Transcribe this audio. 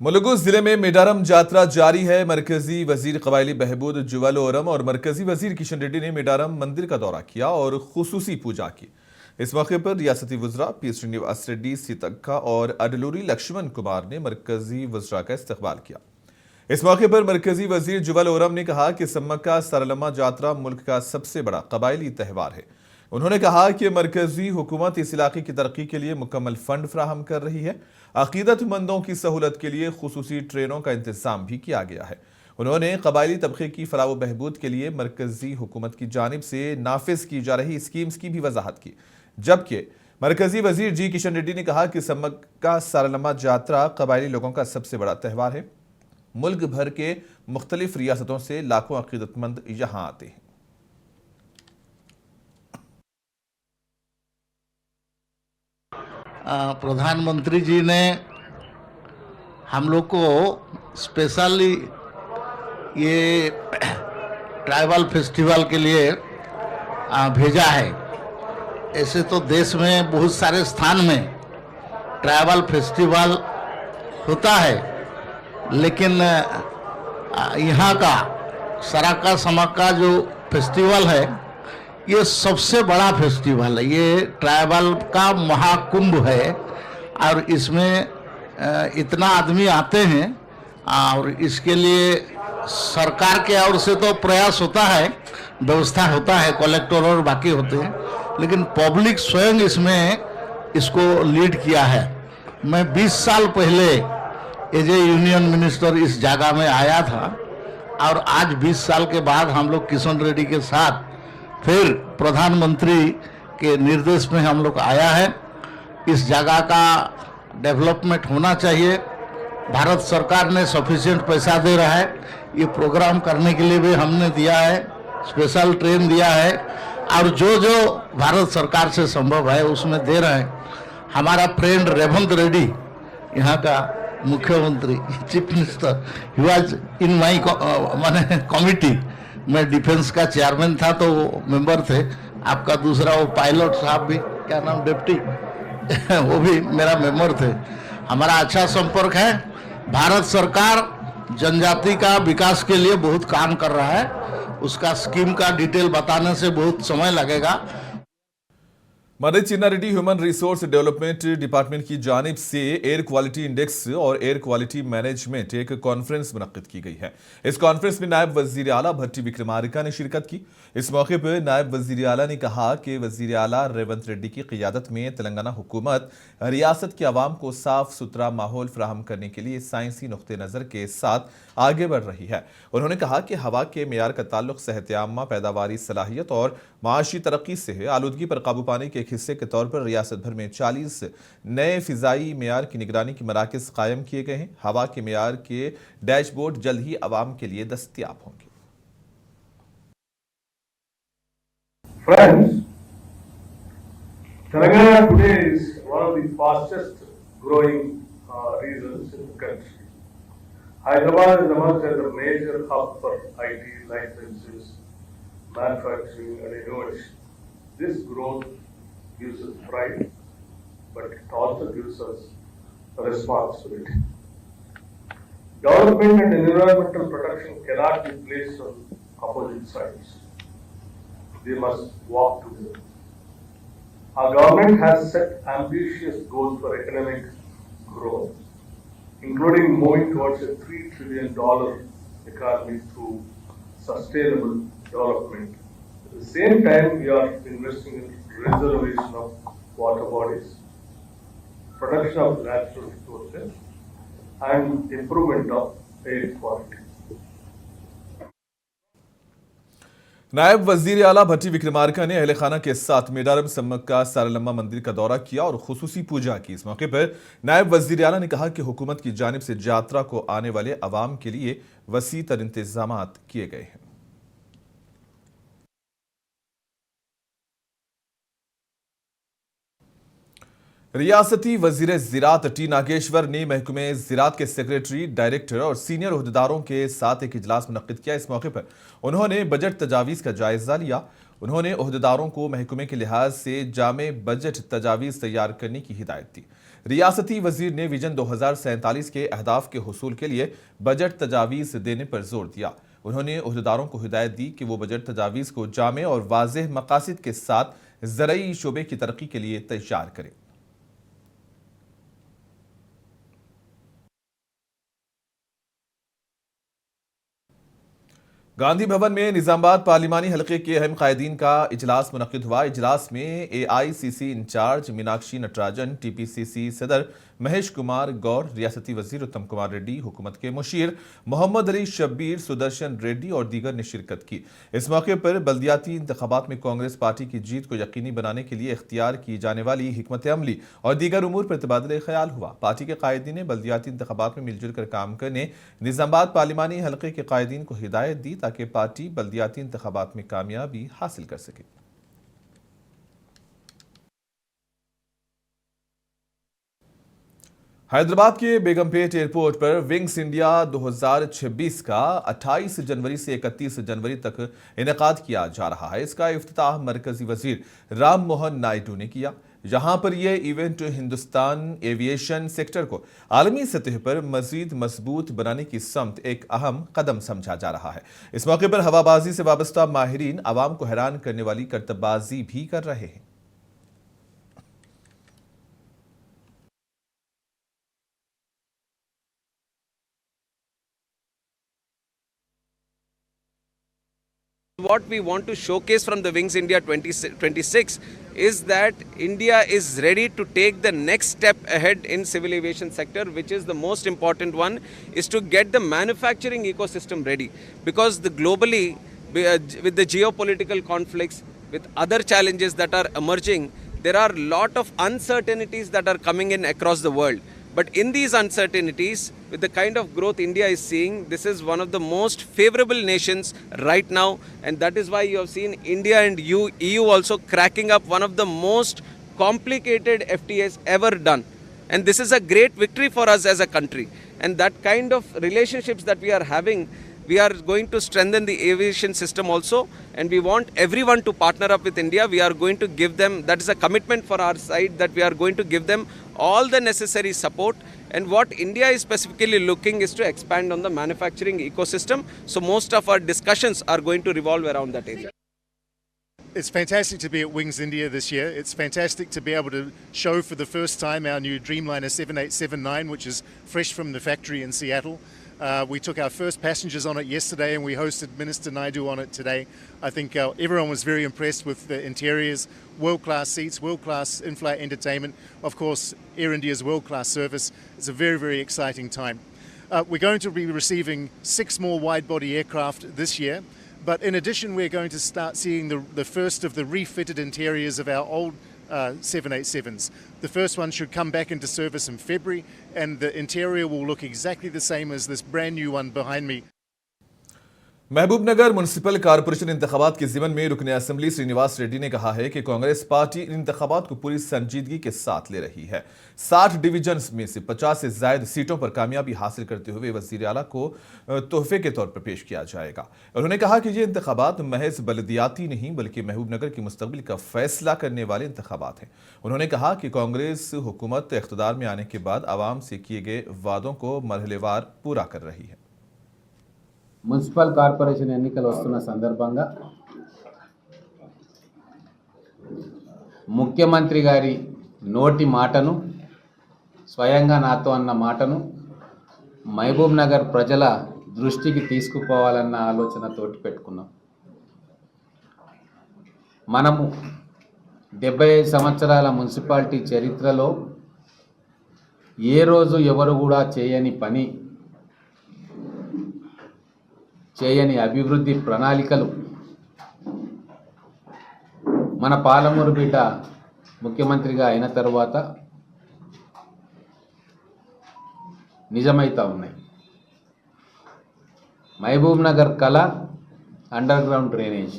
मुलुगु जिले में मेडारम यात्रा जारी है। मरकजी वजीर कबायली बहबूद जुवल ओरम और मरकजी वजीर किशन रेड्डी ने मेडारम मंदिर का दौरा किया और खुसूसी पूजा की। इस मौके पर रियासती वज़रा पी श्रीनिवास रेड्डी, सीतक्का और अडलूरी लक्ष्मण कुमार ने मरकजी वज़रा का इस्तकबाल किया। इस मौके पर मरकजी वजीर जुवल ओरम ने कहा कि सम्मक्का सारलम्मा यात्रा मुल्क का सबसे बड़ा कबायली त्यौहार है। उन्होंने कहा कि मरकजी हुकूमत इस इलाके की तरक्की के लिए मुकम्मल फंड फ्राहम कर रही है। अकीदतमंदों की सहूलत के लिए खुसूसी ट्रेनों का इंतजाम भी किया गया है। उन्होंने कबायली तबके की फलाह व बहबूद के लिए मरकजी हुकूमत की जानिब से नाफिज की जा रही स्कीम्स की भी वजाहत की। जबकि मरकजी वजीर जी किशन रेड्डी ने कहा कि सम्मक्का सारलम्मा यात्रा कबायली लोगों का सबसे बड़ा त्यौहार है। मुल्क भर के मुख्तलिफ रियासतों से लाखों अकीदतमंद यहाँ आते हैं। प्रधानमंत्री जी ने हम लोग को स्पेशली ये ट्राइबल फेस्टिवल के लिए भेजा है। ऐसे तो देश में बहुत सारे स्थान में ट्राइबल फेस्टिवल होता है, लेकिन यहाँ का सराका समक्का जो फेस्टिवल है ये सबसे बड़ा फेस्टिवल है। ये ट्राइबल का महाकुंभ है और इसमें इतना आदमी आते हैं और इसके लिए सरकार के ओर से तो प्रयास होता है, व्यवस्था होता है, कलेक्टर और बाकी होते हैं, लेकिन पब्लिक स्वयं इसमें इसको लीड किया है। मैं 20 साल पहले एज ए यूनियन मिनिस्टर इस जगह में आया था और आज 20 साल के बाद हम लोग किशन रेड्डी के साथ फिर प्रधानमंत्री के निर्देश में हम लोग आया है। इस जगह का डेवलपमेंट होना चाहिए। भारत सरकार ने सफिशिएंट पैसा दे रहा है। ये प्रोग्राम करने के लिए भी हमने दिया है, स्पेशल ट्रेन दिया है और जो जो भारत सरकार से संभव है उसमें दे रहे हैं। हमारा फ्रेंड रेवंत रेड्डी, यहाँ का मुख्यमंत्री, chief minister, he was in my many committee. मैं डिफेंस का चेयरमैन था तो वो मेंबर थे। आपका दूसरा वो पायलट साहब भी, क्या नाम, डिप्टी वो भी मेरा मेंबर थे। हमारा अच्छा संपर्क है। भारत सरकार जनजाति का विकास के लिए बहुत काम कर रहा है। उसका स्कीम का डिटेल बताने से बहुत समय लगेगा। Manoj Chinna Reddy human resource development department की जानिब से एयर क्वालिटी इंडेक्स और एयर क्वालिटी मैनेजमेंट एक कॉन्फ्रेंस मुनक्किद की गई है। इस कॉन्फ्रेंस में नायब वजीर आला भट्टी विक्रमार्का ने शिरकत की। इस मौके पर नायब वजीर आला ने कहा कि वजीर आला रेवंत रेड्डी की क़ियादत में तेलंगाना हुकूमत रियासत के अवाम को साफ सुथरा माहौल फराहम करने के लिए साइंसी नुक्ते नज़र के साथ आगे बढ़ रही है। उन्होंने कहा कि हवा के मेयार का ताल्लुक सेहत-ए-आम्मा, पैदावारी सलाहियत और माशी तरक्की से है। आलूदगी पर काबू पाने के एक हिस्से के तौर पर रियासत भर में 40 नए फिजाई मेयार की निगरानी के मराकज़ कायम किए गए हैं। हवा के मेयार के डैशबोर्ड जल्द ही आवाम के लिए दस्तयाब होंगे। Friends, Telangana today is one of the fastest growing regions in the country. Hyderabad is emerged as a major hub for IT, life sciences, manufacturing and innovation. This growth gives us pride, but it also gives us a responsibility. Development and environmental protection cannot be placed on opposite sides. They must walk together. Our government has set ambitious goals for economic growth, including moving towards a $3 trillion economy through sustainable development. At the same time, we are investing in reservation of water bodies, production of natural resources, and improvement of air quality. नायब वजीर आला भट्टी विक्रमार्का ने अहले खाना के साथ मेडारम सम्मक्का सारलम्मा मंदिर का दौरा किया और खुसूसी पूजा की। इस मौके पर नायब वजीर आला ने कहा कि हुकूमत की जानिब से यात्रा को आने वाले अवाम के लिए वसी तर इंतजामात किए गए हैं। रियासती वजीर ज़राअत टी नागेश्वर ने महकमे ज़राअत के सेक्रेटरी, डायरेक्टर और सीनियर ओहदेदारों के साथ एक इजलास मुनक्किद किया। इस मौके पर उन्होंने बजट तजावीज़ का जायजा लिया। उन्होंने ओहदेदारों को महकमे के लिहाज से जामे बजट तजावीज़ तैयार करने की हिदायत दी। रियासती वजीर ने विजन 2047 के अहदाफ के हुसूल के लिए बजट तजावीज़ देने पर जोर दिया। उन्होंने ओहदेदारों को हिदायत दी कि वो बजट तजावीज़ को जामे और वाज़ेह मकासद के साथ ज़रई शोबे की तरक्की के लिए तैयार करें। गांधी भवन में निजामाबाद पार्लिमानी हलके के अहम कायदीन का इजलास मुनक्किद हुआ। इजलास में AICC incharge Meenakshi Natarajan, TPCC सदर महेश कुमार गौर, रियासती वजीर उत्तम कुमार रेड्डी, हुकूमत के मुशीर मोहम्मद अली शब्बीर, सुदर्शन रेड्डी और दीगर ने शिरकत की। इस मौके पर बल्दियाती इंतखाबात में कांग्रेस पार्टी की जीत को यकीनी बनाने के लिए इख्तियार की जाने वाली हिकमत अमली और दीगर उमूर पर तबादला ख्याल हुआ। पार्टी के कायदीन ने बल्दियाती इंतखाबात में मिलजुल कर काम करने निजामाबाद पार्लिमानी हलके के कायदीन को हिदायत दी ताकि पार्टी बल्दियाती इंतखाबात में कामयाबी हासिल कर सके। हैदराबाद के बेगमपेट एयरपोर्ट पर विंग्स इंडिया 2026 का 28 जनवरी से 31 जनवरी तक इनेकाद किया जा रहा है। इसका इफ्तिताह मरकजी वजीर राम मोहन नायडू ने किया। जहां पर यह इवेंट हिंदुस्तान एविएशन सेक्टर को आलमी सतह पर मजीद मजबूत बनाने की समत एक अहम कदम समझा जा रहा है। इस मौके पर हवाबाजी से वाबस्ता माहिरीन आवाम को हैरान करने वाली करतबबाजी भी कर रहे हैं। What we want to showcase from the Wings India 2026 is that India is ready to take the next step ahead in civil aviation sector, which is the most important one, is to get the manufacturing ecosystem ready. Because globally, with the geopolitical conflicts, with other challenges that are emerging, there are a lot of uncertainties that are coming in across the world. But in these uncertainties, with the kind of growth India is seeing, this is one of the most favorable nations right now, and that is why you have seen India and EU also cracking up one of the most complicated FTAs ever done. And this is a great victory for us as a country. And that kind of relationships that we are having, we are going to strengthen the aviation system also, and we want everyone to partner up with India. We are going to give them, that is a commitment for our side, that we are going to give them all the necessary support. And what India is specifically looking is to expand on the manufacturing ecosystem. So most of our discussions are going to revolve around that area. It's fantastic to be at Wings India this year. It's fantastic to be able to show for the first time our new Dreamliner 7879, which is fresh from the factory in Seattle. We took our first passengers on it yesterday and we hosted Minister Naidu on it today. I think everyone was very impressed with the interiors, world-class seats, world-class in-flight entertainment, of course Air India's world-class service. It's a very, very exciting time. We're going to be receiving 6 more wide-body aircraft this year, but in addition we're going to start seeing the first of the refitted interiors of our old 787s. The first one should come back into service in February, and the interior will look exactly the same as this brand new one behind me. Mahbubnagar municipal corporation इंतखाबात के ज़िमन में रुकन assembly Srinivas Reddy ने कहा है कि Congress party इन इंतखाबात को पूरी संजीदगी के साथ ले रही है। 60 डिवीजन्स में से 50 से ज्यादा सीटों पर कामयाबी हासिल करते हुए वजीर आला को तोहफे के तौर पर पेश किया जाएगा। उन्होंने कहा कि ये इंतखाबात महज बलदियाती नहीं बल्कि महबूबनगर के मुस्तकबिल का फैसला करने वाले इंतखाबात हैं। उन्होंने कहा कि कांग्रेस हुकूमत इख्तिदार में आने के बाद आवाम से किए गए वादों को मरहलेवार पूरा कर रही है। మున్సిపల్ కార్పొరేషన్ ఎన్నికలు వస్తున్న సందర్భంగా ముఖ్యమంత్రి గారి నోటి మాటను స్వయంగా నాతో అన్న మాటను మహబూబ్ నగర్ ప్రజల దృష్టికి తీసుకుపోవాలన్న ఆలోచనతోటి పెట్టుకున్నాం. మనము 75 సంవత్సరాల మున్సిపాలిటీ చరిత్రలో ఏ రోజు ఎవరు కూడా చేయని పని, చేయని అభివృద్ధి ప్రణాళికలు మన పాలమూరు బిడ్డ ముఖ్యమంత్రిగా అయిన తర్వాత నిజమైతా ఉన్నాయి. మహబూబ్ నగర్ కళ అండర్ గ్రౌండ్ డ్రైనేజ్,